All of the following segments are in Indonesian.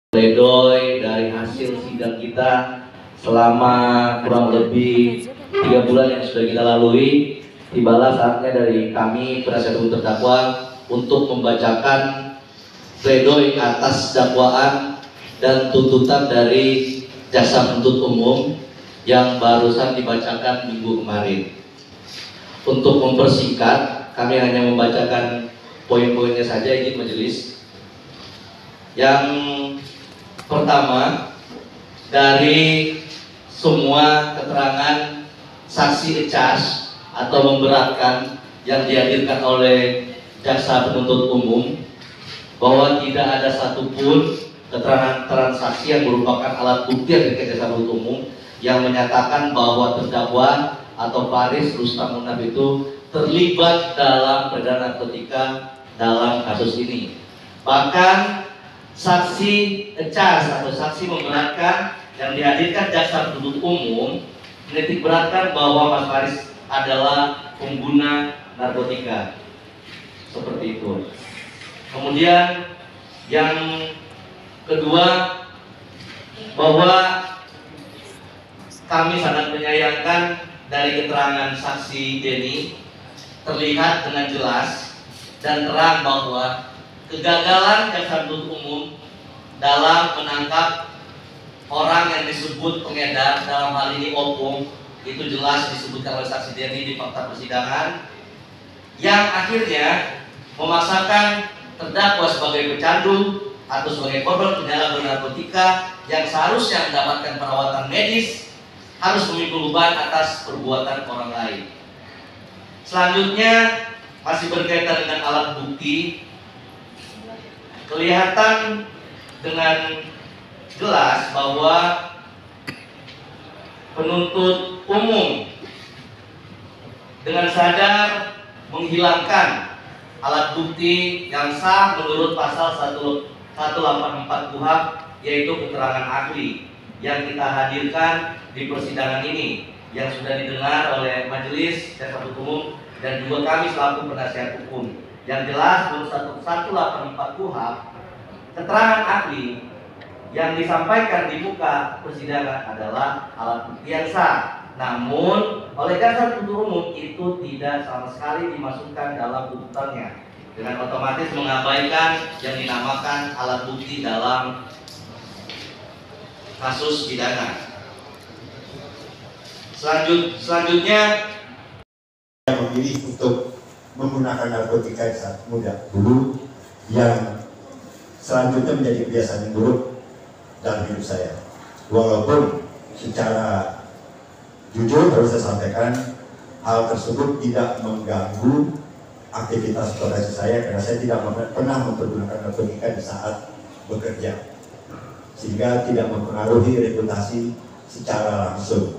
Pledoi dari hasil sidang kita selama kurang lebih 3 bulan yang sudah kita lalui, tibalah saatnya dari kami penasihat hukum terdakwa untuk membacakan pledoi atas dakwaan dan tuntutan dari jaksa penuntut umum yang barusan dibacakan minggu kemarin. Untuk mempersingkat, kami hanya membacakan poin-poinnya saja, izin majelis. Yang pertama, dari semua keterangan saksi ecas atau memberatkan yang dihadirkan oleh jaksa penuntut umum, bahwa tidak ada satupun keterangan transaksi yang merupakan alat bukti dari jaksa penuntut umum yang menyatakan bahwa terdakwa atau Faris Rustam Munaf itu terlibat dalam peredaran narkotika dalam kasus ini. Bahkan saksi ecas atau saksi memberatkan yang dihadirkan jaksa penuntut umum menitik beratkan bahwa Mas Faris adalah pengguna narkotika, seperti itu. Kemudian yang kedua, bahwa kami sangat menyayangkan dari keterangan saksi Denny terlihat dengan jelas dan terang bahwa kegagalan jaksa penuntut umum dalam menangkap orang yang disebut pengedar, dalam hal ini opung, itu jelas disebutkan oleh saksi Denny di fakta persidangan, yang akhirnya memaksakan terdakwa sebagai pecandu atau sebagai korban penyalahgunaan narkotika yang seharusnya mendapatkan perawatan medis harus memikul beban atas perbuatan orang lain. Selanjutnya, masih berkaitan dengan alat bukti, kelihatan dengan jelas bahwa penuntut umum dengan sadar menghilangkan alat bukti yang sah menurut pasal 184 KUHP, yaitu keterangan ahli yang kita hadirkan di persidangan ini, yang sudah didengar oleh majelis jaksa penuntut umum dan juga kami selaku penasihat hukum. Yang jelas menurut 184 KUHP, keterangan ahli yang disampaikan di muka persidangan adalah alat bukti yang sah. Namun oleh jaksa penuntut umum itu tidak sama sekali dimasukkan dalam tuntutannya, dengan otomatis mengabaikan yang dinamakan alat bukti dalam kasus pidana. Selanjutnya, memilih untuk menggunakan narkotika saat muda dulu, yang selanjutnya menjadi kebiasaan yang buruk dalam hidup saya. Walaupun secara jujur harus saya sampaikan, hal tersebut tidak mengganggu aktivitas profesi saya karena saya tidak pernah mempergunakan narkotika di saat bekerja, sehingga tidak mempengaruhi reputasi secara langsung.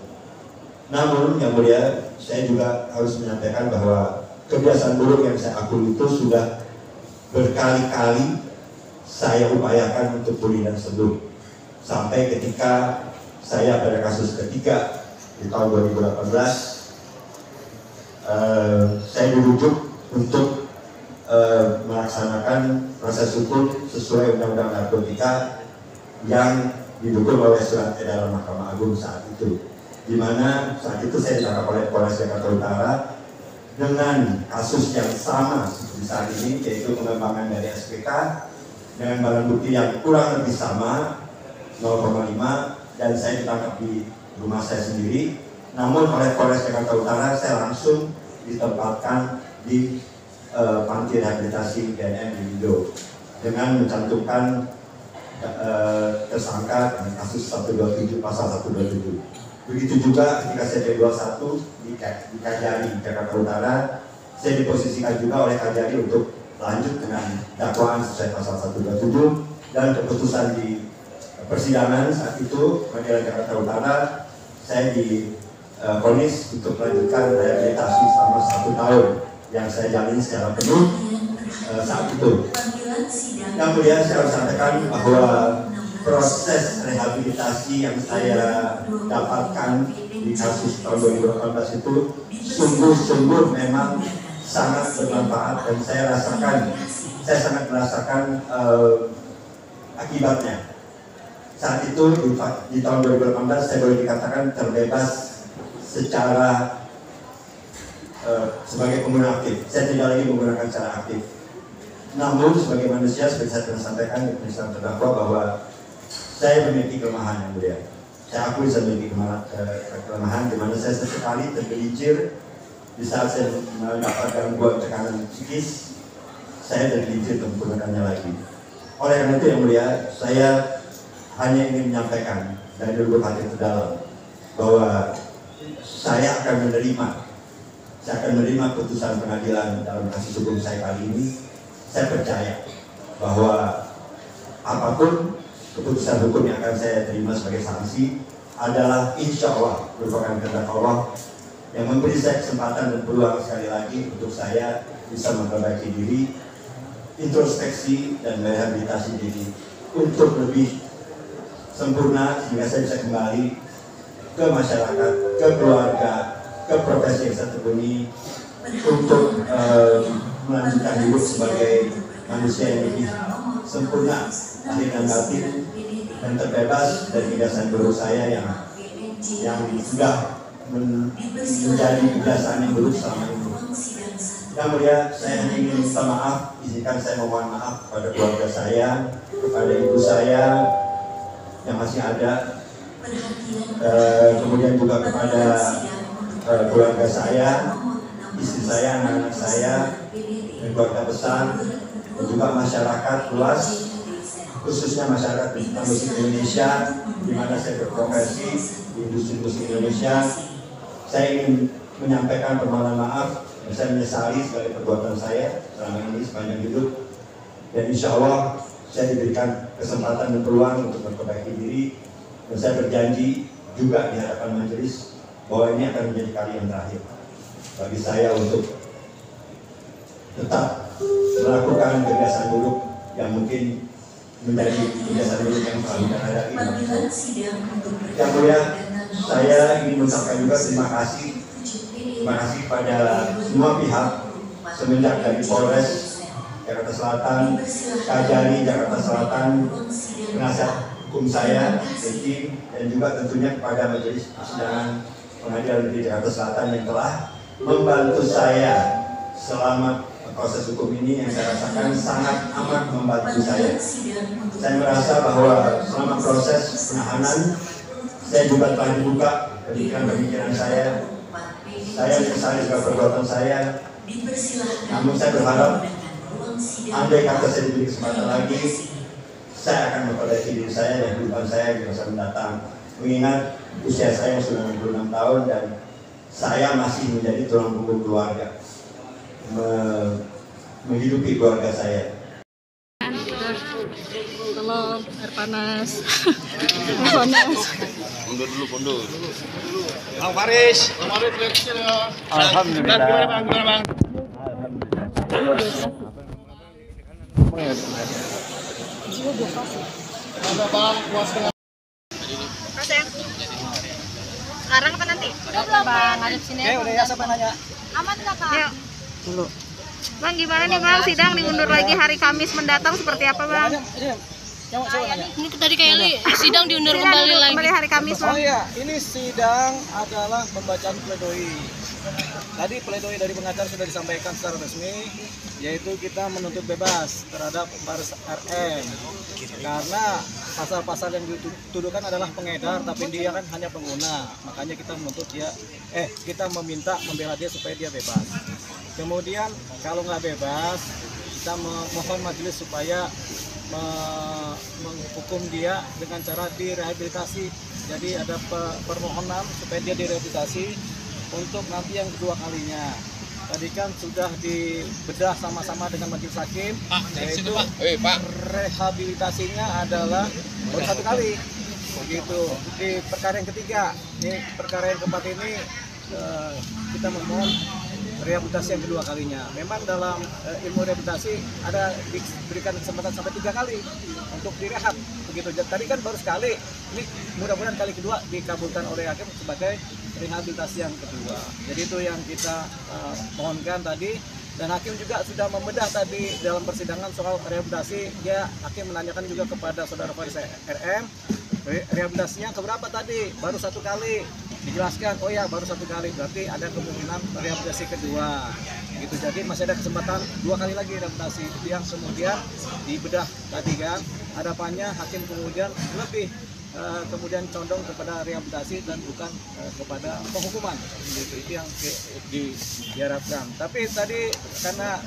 Namun yang mulia, saya juga harus menyampaikan bahwa kebiasaan buruk yang saya akui itu sudah berkali-kali saya upayakan untuk pulih dan sembuh, sampai ketika saya pada kasus ketiga di tahun 2018 saya dirujuk untuk melaksanakan proses hukum sesuai Undang-Undang Narkotika yang didukung oleh surat edaran Mahkamah Agung saat itu, di mana saat itu saya ditangkap oleh Polres Jakarta Utara dengan kasus yang sama seperti saat ini, yaitu pengembangan dari SPK dengan barang bukti yang kurang lebih sama 0,5, dan saya ditangkap di rumah saya sendiri. Namun oleh Polres Jakarta Utara saya langsung ditempatkan di panti rehabilitasi BNN di Indo dengan mencantumkan tersangka dengan kasus 127 pasal 127. Begitu juga ketika saya P21 di Kajari, Jakarta Utara, saya diposisikan juga oleh Kajari untuk lanjut dengan dakwaan sesuai pasal 127, dan keputusan di persidangan saat itu Pengadilan Jakarta Utara, saya divonis untuk melanjutkan rehabilitasi selama 1 tahun yang saya jalani secara penuh saat itu. Kemudian saya harus sampaikan bahwa proses rehabilitasi yang saya dapatkan di kasus tahun 2018 itu sungguh-sungguh memang sangat bermanfaat, dan saya sangat merasakan akibatnya. saat itu di tahun 2018 saya boleh dikatakan terbebas secara sebagai pengguna aktif. Saya tidak lagi menggunakan cara aktif. Namun sebagai manusia, seperti saya pernah sampaikan di pemeriksaan terdakwa bahwa saya memiliki kelemahan yang mulia. Saya akui saya memiliki kelemahan di mana saya sesekali tergelincir di saat saya mendapatkan gangguan tekanan psikis, saya tergelincir untuk menggunakannya lagi. Oleh karena itu yang mulia, saya hanya ingin menyampaikan dari lubuk hati terdalam bahwa saya akan menerima putusan pengadilan dalam kasus hukum saya kali ini. Saya percaya bahwa apapun keputusan hukum yang akan saya terima sebagai sanksi adalah insya Allah merupakan kehendak Allah yang memberi saya kesempatan dan peluang sekali lagi untuk saya bisa memperbaiki diri, introspeksi dan rehabilitasi diri untuk lebih sempurna sehingga saya bisa kembali ke masyarakat, ke keluarga, ke profesi yang saya tekuni untuk melanjutkan hidup sebagai manusia yang lebih sempurna lahir dan batin dan terbebas dari kebiasaan buruk saya yang sudah menjadi kebiasaan yang buruk selama ini. Yang mulia, saya hanya ingin minta maaf, izinkan saya memohon maaf kepada keluarga saya, kepada ibu saya yang masih ada, kemudian juga kepada keluarga saya, istri saya, anak-anak saya, dan keluarga besar, dan juga masyarakat luas, khususnya masyarakat pecinta musik Indonesia, di mana saya berprofesi di industri musik Indonesia. Saya ingin menyampaikan permohonan maaf dan saya menyesali segala perbuatan saya selama ini sepanjang hidup. Dan insya Allah saya diberikan kesempatan dan peluang untuk memperbaiki diri, dan saya berjanji juga di hadapan majelis bahwa ini akan menjadi kali yang terakhir bagi saya untuk tetap melakukan kebiasaan buruk yang mungkin menjadi kebiasaan buruk yang selalu terhadap ini. Yang mulia, saya ingin mengucapkan juga terima kasih pada semua pihak semenjak dari Polres Jakarta Selatan, Kajari Jakarta Selatan, penasihat hukum saya, Eki, dan juga tentunya kepada Majelis Persidangan Pengadilan Negeri Jakarta Selatan yang telah membantu saya selama proses hukum ini, yang saya rasakan sangat amat membantu saya. Saya merasa bahwa selama proses penahanan saya juga telah dibuka pemikiran saya menyesali segala perbuatan saya. Namun saya berharap andai kata saya diberi kesempatan lagi, saya akan memperbaiki diri saya dan kehidupan saya di masa mendatang. Mengingat usia saya yang sudah 66 tahun dan saya masih menjadi tulang punggung keluarga, menghidupi keluarga saya. Tolong air panas. Air panas. Mundur. Bang Faris. Alhamdulillah. Gimana Bang? Sekarang apa nanti? Udah Bang, ngadep sini. Udah ya, siapa nanya? Aman nggak Kak? Yuk. Dulu. Bang, gimana nih Bang, sidang diundur lagi hari Kamis mendatang seperti apa Bang? Ini tadi kayak sidang diundur kembali lagi. Kembali hari Kamis Bang. Oh iya, ini sidang adalah pembacaan pledoi. Tadi pledoi dari pengacara sudah disampaikan secara resmi, yaitu kita menuntut bebas terhadap Faris RM karena pasal-pasal yang dituduhkan adalah pengedar, tapi dia kan hanya pengguna. Makanya kita menuntut dia, kita meminta membela dia supaya dia bebas. Kemudian kalau nggak bebas, kita mohon majelis supaya menghukum dia dengan cara direhabilitasi. Jadi ada permohonan supaya dia direhabilitasi untuk nanti yang kedua kalinya. Tadi kan sudah dibedah sama-sama dengan majelis hakim, yaitu rehabilitasinya adalah baru satu kali. Begitu. Di perkara yang ketiga, ini perkara yang keempat ini kita memohon rehabilitasi yang kedua kalinya. Memang dalam ilmu rehabilitasi ada diberikan kesempatan sampai 3 kali untuk direhab. Begitu. Tadi kan baru sekali. Ini mudah-mudahan kali kedua dikabulkan oleh hakim sebagai rehabilitasi yang kedua. Jadi itu yang kita mohonkan tadi. Dan hakim juga sudah membedah tadi dalam persidangan soal rehabilitasi. Hakim menanyakan juga kepada saudara Faris RM, rehabilitasinya keberapa tadi? Baru 1 kali. Dijelaskan, oh ya baru 1 kali, berarti ada kemungkinan rehabilitasi kedua. Gitu. Jadi masih ada kesempatan 2 kali lagi rehabilitasi. Itu yang kemudian dibedah tadi kan. Hadapannya hakim kemudian lebih kemudian condong kepada rehabilitasi dan bukan kepada penghukuman, gitu. Itu yang diharapkan. Tapi tadi karena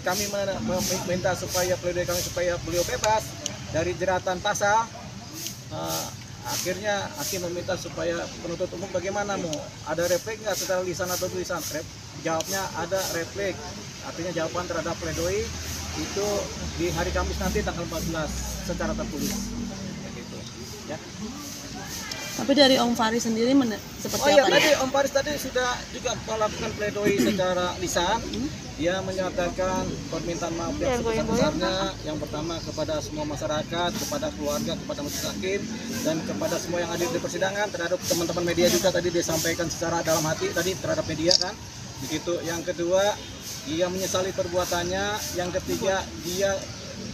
kami meminta supaya pledoi kami supaya beliau bebas dari jeratan pasal, akhirnya hakim meminta supaya penuntut umum bagaimana, mau ada replik nggak secara lisan atau tulisan? Jawabnya ada replik, artinya jawaban terhadap pledoi itu di hari Kamis nanti tanggal 14 secara tertulis. Ya. Tapi dari Om Faris sendiri seperti oh iya, apa? Tadi Om Faris tadi sudah juga melakukan pledoi secara lisan. Dia menyatakan permintaan maaf yang sebesar-besarnya. Yang pertama kepada semua masyarakat, kepada keluarga, kepada majelis hakim, dan kepada semua yang hadir di persidangan, terhadap teman-teman media juga tadi disampaikan secara dalam hati tadi terhadap media kan. Begitu. Yang kedua, dia menyesali perbuatannya. Yang ketiga, dia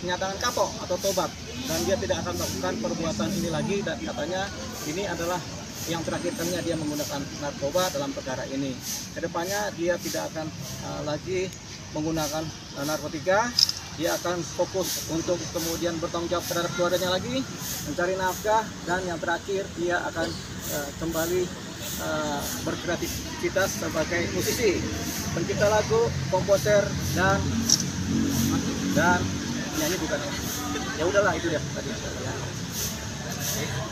menyatakan kapok atau tobat dan dia tidak akan melakukan perbuatan ini lagi, dan katanya ini adalah yang terakhir kalinya dia menggunakan narkoba dalam perkara ini. Kedepannya dia tidak akan lagi menggunakan narkotika. Dia akan fokus untuk kemudian bertanggung jawab terhadap keluarganya lagi, mencari nafkah, dan yang terakhir dia akan kembali berkreativitas sebagai musisi, pencipta lagu, komposer, dan nyanyi bukan ya udahlah itu ya tadi ya.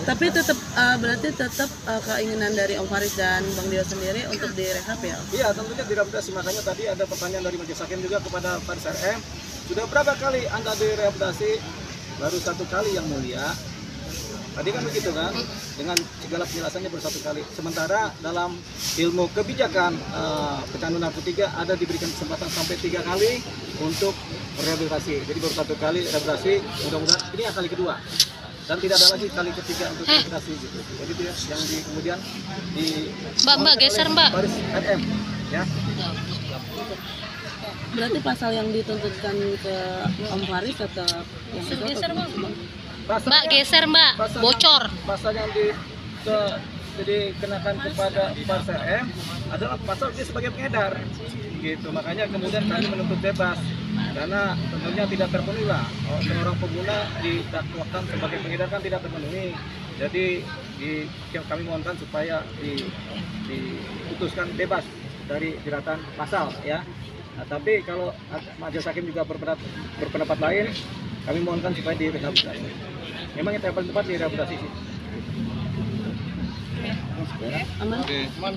Tapi tetap berarti tetap keinginan dari Om Faris dan Bang Dio sendiri untuk direhab ya? Iya, tentunya direhabilitasi. Makanya tadi ada pertanyaan dari majelis hakim juga kepada Faris RM, sudah berapa kali Anda direhabilitasi? Baru 1 kali yang mulia. Tadi kan begitu kan, dengan segala penjelasannya baru 1 kali. Sementara dalam ilmu kebijakan pecandu narkotika ada diberikan kesempatan sampai 3 kali untuk rehabilitasi. Jadi baru 1 kali rehabilitasi, mudah-mudahan ini yang kali kedua. Dan tidak ada lagi kali ketiga untuk rehabilitasi gitu. Jadi itu yang kemudian di Mbak geser Mbak. Faris RM ya. Berarti pasal yang dituntutkan ke Om Faris tetap yang itu Geser Bang. atau Mbak geser Mbak, bocor. Pasal yang dikenakan kepada Faris RM adalah pasal dia sebagai pengedar, gitu. Makanya kemudian kami menuntut bebas karena tentunya tidak terpenuhi lah. Seorang pengguna didakwakan sebagai pengedar kan tidak terpenuhi. Jadi kami mohonkan supaya diputuskan bebas dari jeratan pasal ya. Nah, tapi kalau majelis hakim juga berpendapat lain, kami mohonkan supaya direhabilitasi. Memang yang paling tepat direhabilitasi sih. aman?